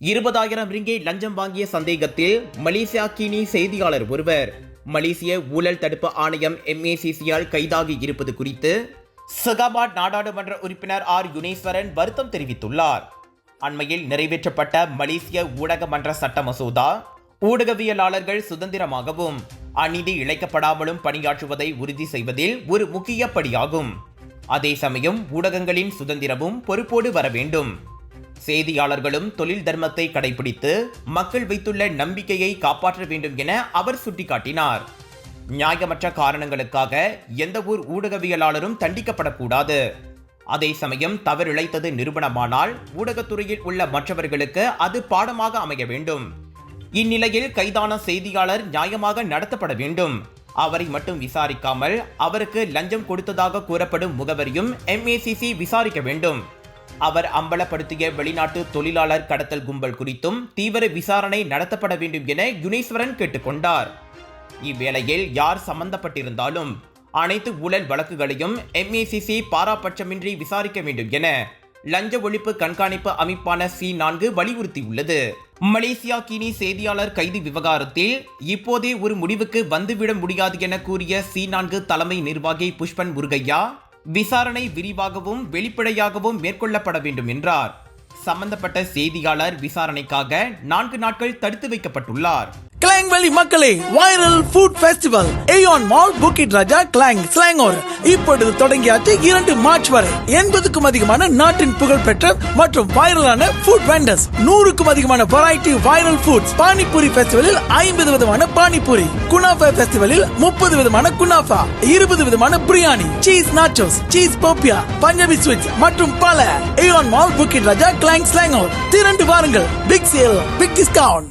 20,000 ringgit லஞ்சம் வாங்கிய சந்தேகத்தில் மலேசியா கீனி செய்தியாளர் ஒருவர் மலேசிய ஊழல் தடுப்பு ஆணையம் MACC-யால் கைதாகி இருப்பது குறித்து சகாபாட் நாடாளுமன்ற உறுப்பினர் R. யுனேஸ்வரன் வருத்தம் தெரிவித்துள்ளார். அண்மையில் நிறைவேற்றப்பட்ட மலேசிய ஊடக மன்ற சட்ட மசோதா ஊடகவியலாளர்கள் சுதந்திரமாகவும் அநீதி இழைக்கப்படாமலும் பணியாற்றுவதை உறுதி செய்வதில் ஒரு முக்கிய படியாகும். அதே சமயம் ஊடகங்களின் சுதந்திரமும் பொறுப்போடு வர வேண்டும். செய்தியாளர்களும் தொழில் தர்மத்தை கடைபிடித்து மக்கள் வைத்துள்ள நம்பிக்கையை காப்பாற்ற வேண்டும் என அவர் சுட்டிக்காட்டினார். நியாயமற்ற காரணங்களுக்காக எந்த ஒரு ஊடகவியலாளரும் தண்டிக்கப்படக்கூடாது. அதே சமயம் தவறிழைத்தது நிரூபணமானால் ஊடகத்துறையில் உள்ள மற்றவர்களுக்கு அது பாடமாக அமைய வேண்டும். இந்நிலையில் கைதான செய்தியாளர் நியாயமாக நடத்தப்பட வேண்டும். அவரை மட்டும் விசாரிக்காமல் அவருக்கு லஞ்சம் கொடுத்ததாக கூறப்படும் முகவரியும் MACC விசாரிக்க வேண்டும். அவர் அம்பலப்படுத்திய வெளிநாட்டு தொழிலாளர் கடத்தல் கும்பல் குறித்தும் தீவிர விசாரணை நடத்தப்பட வேண்டும் என யுனேஸ்வரன் கேட்டுக்கொண்டார். இவ்வேளையில் யார் சம்பந்தப்பட்டிருந்தாலும் அனைத்து ஊழல் வழக்குகளையும் MACC பாராபட்சமின்றி விசாரிக்க வேண்டும் என லஞ்ச ஒழிப்பு கண்காணிப்பு அமைப்பான C4 வலியுறுத்தியுள்ளது. மலேசியா கீனி செய்தியாளர் கைது விவகாரத்தில் இப்போதே ஒரு முடிவுக்கு வந்துவிட முடியாது என கூறிய C4 தலைமை நிர்வாகி புஷ்பன் முருகையா விசாரணை விரிவாகவும் வெளிப்படையாகவும் மேற்கொள்ளப்பட வேண்டும் என்றார். சம்பந்தப்பட்ட செய்தியாளர் விசாரணைக்காக 4 நாட்கள் தடுத்து வைக்கப்பட்டுள்ளார். கிளாங் வேலி மக்களே, வைரல் ஃபுட் ஃபெஸ்டிவல் ஏயான் மால் புக்கிட் ராஜா கிளாங் ஸ்லாங்கோர் இப்பொழுது தொடங்கியாச்சு 2 மார்ச் வரை. 80க்கும் அதிகமான நாட்டின் புகழ்பெற்ற மற்றும் வைரலான ஃபுட் வெண்டர்ஸ், 100க்கும் அதிகமான வெரைட்டி வைரல் ஃபுட்ஸ். பானிபூரி ஃபெஸ்டிவலில் 50 விதமான பானிபூரி, குனாஃபா ஃபெஸ்டிவலில் 30 விதமான குனாஃபா, 20 விதமான biryani, cheese nachos, cheese போப்பியா, Punjabi sweets மற்றும் பல. ஏயான் மால் புக்கிட் ராஜா கிளாங் ஸ்லாங்கோர் திரண்டு வாருங்கள். Big sale, big discount.